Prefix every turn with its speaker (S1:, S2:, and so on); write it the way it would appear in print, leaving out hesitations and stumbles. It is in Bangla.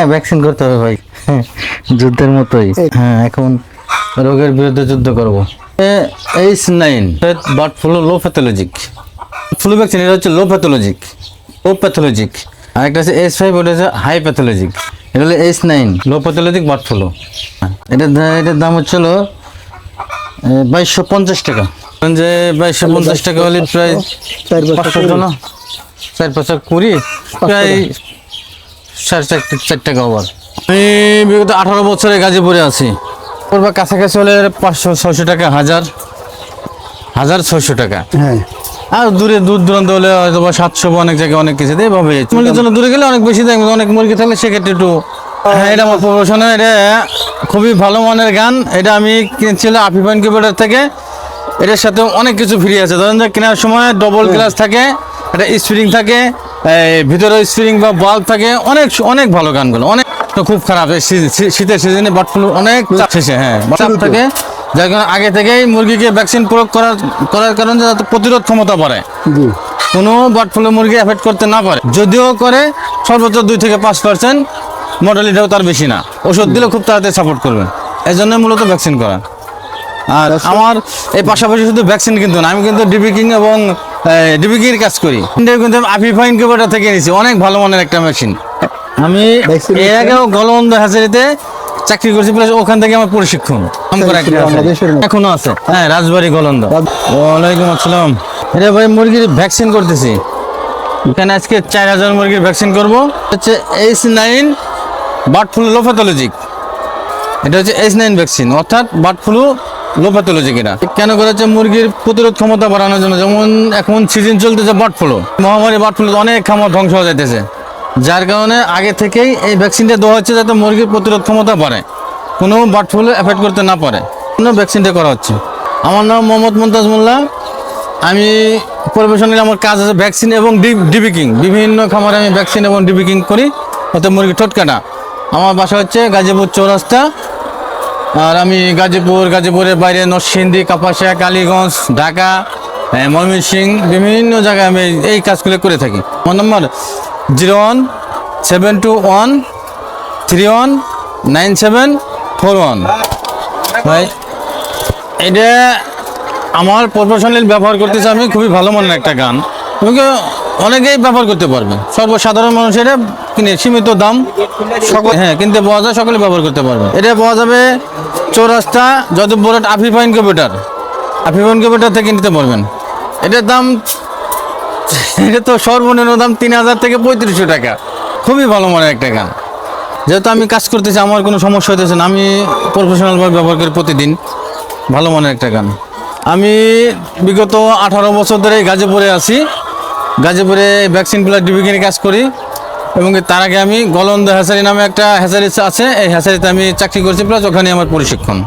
S1: হ্যাঁ ভ্যাকসিন করতে হবে ভাই, যুদ্ধের মতোই। হ্যাঁ এখন রোগের বিরুদ্ধে যুদ্ধ করব। H9 বার্ড ফ্লু লো প্যাথোলজিক ফ্লু ভ্যাকসিন, এটা হচ্ছে লো প্যাথোলজিক। আর একটা আছে H5, ওটা হচ্ছে হাই প্যাথোলজিক। এটা হলো H9 লো প্যাথোলজিক বার্ড ফ্লু। এটার দাম হচ্ছিল 2250 টাকা। যে 2250 টাকা হলে প্রায় 4-5 প্রায় 4.5 টাকা ওভার। আমি বিগত 18 বছরে গাজীপুরে আছি। কাছাকাছি হলে 500-600 টাকা, 1000-600 টাকা।
S2: হ্যাঁ,
S1: আর দূর দূরান্ত হলে হয়তো 700, অনেক জায়গায় অনেক কিছু দেয়। এভাবে মুরগির জন্য দূরে গেলে অনেক বেশি দেয়, অনেক মুরগি থাকলে সেক্ষেত্রে একটু। হ্যাঁ, এটা আমার প্রফেশনে, এটা খুবই ভালো মানের গান। এটা আমি কিনছিলাম আফিফ ইনকিউবেটর থেকে। এটার সাথে অনেক কিছু ফ্রি আছে। ধরেন যে কেনার সময় ডবল গ্লাস থাকে, একটা স্প্রিং থাকে, ভিতরে স্প্রিং বা বাল্ব থাকে। অনেক ভালো গানগুলো, অনেক খুব খারাপ। শীতের সিজনে বার্ড ফ্লু অনেক চাপ শেষে, হ্যাঁ চাপ থাকে, যার কারণে আগে থেকেই মুরগিকে ভ্যাকসিন প্রয়োগ করার কারণে যাতে প্রতিরোধ ক্ষমতা বাড়ে, কোনো বার্ড ফ্লু মুরগি এফেক্ট করতে না পারে। যদিও করে সর্বোচ্চ 2-5%, মর্টালিটিও তার বেশি না। ওষুধ দিলে খুব তাড়াতাড়ি সাপোর্ট করবে, এই জন্য মূলত ভ্যাকসিন করা। আর আমার এই পাশাপাশি শুধু ভ্যাকসিন কিন্তু না, আমি কিন্তু ডিবিকিং এবং ডিবিকিং কাজ করি। কিন্তু আফিফ ইনকিউবেটর থেকে নিয়েছি, অনেক ভালো মানের একটা মেশিন। আমি এর আগেও গলবন্ধ হ্যাচারিতে চাকরি করছি, প্লাস ওখান থেকে আমার প্রশিক্ষণ এখনো আছে। হ্যাঁ, রাজবাড়ি গলন্দ। ওয়ালাইকুম আসসালাম। এটা ভাই মুরগির ভ্যাকসিন করতেছি এখানে। আজকে 4000 মুরগির ভ্যাকসিন করবো। হচ্ছে H9 বার্ড ফ্লু লো প্যাথোলজিক। এটা হচ্ছে H9 ভ্যাকসিন, অর্থাৎ বার্ড ফ্লু লো প্যাথোলজিক। এটা কেন করা হচ্ছে? মুরগির প্রতিরোধ ক্ষমতা বাড়ানোর জন্য। যেমন এখন সিজন চলতেছে বার্ড ফ্লু, মহামারী বার্ড ফ্লু, অনেক খামার ধ্বংস হয়ে যাইতেছে। যার কারণে আগে থেকেই এই ভ্যাকসিনটা দেওয়া হচ্ছে যাতে মুরগির প্রতিরোধ ক্ষমতা বাড়ে, কোনো বার্ড ফ্লু এফেক্ট করতে না পারে, ভ্যাকসিনটা করা হচ্ছে। আমার নাম মোহাম্মদ মুমতাজ মোল্লা। আমি পরিবেশনের আমার কাজ আছে ভ্যাকসিন এবং ডিবিকিং। বিভিন্ন খামারে আমি ভ্যাকসিন এবং ডিবিকিং করি, অর্থাৎ মুরগি ঠোঁটকাটা। আমার বাসা হচ্ছে গাজীপুর চৌরাস্তা। আর আমি গাজীপুরের বাইরে নরসিংদী, কাপাসিয়া, কালীগঞ্জ, ঢাকা, ময়মনসিংহ, বিভিন্ন জায়গায় আমি এই কাজগুলো করে থাকি। আমার নম্বর 01721319741। ভাই এটা আমার প্রফেশনাল ব্যবহার করতেছে, আমি খুবই ভালো মানের একটা গান। অনেকেই ব্যবহার করতে পারবে, সর্বসাধারণ মানুষের কিনে সীমিত দাম, হ্যাঁ কিনতে পাওয়া যায়, সকলে ব্যবহার করতে পারবে। এটা পাওয়া যাবে চৌরাস্তা যদবপুর আফিফ ইনকিউবেটর থেকে নিতে পারবেন। এটার দাম, এটা তো সর্বনিম্ন দাম 3000 থেকে 3500 টাকা। খুবই ভালো মানের একটা গান। যেহেতু আমি কাজ করতেছি, আমার কোনো সমস্যা হইতেছে না, আমি প্রফেশনালভাবে ব্যবহার করি প্রতিদিন। ভালো মানের একটা গান। আমি বিগত 18 বছর ধরে গাজীপুরে আছি। গাজীপুরে ভ্যাকসিন প্লাস ডিবিকিং কাজ করি। এবং তার আগে আমি গলন্দ হ্যাচারি নামে একটা হ্যাচারি আছে, এই হ্যাচারিতে আমি চাকরি করছি, প্লাস ওখানে আমার প্রশিক্ষণ।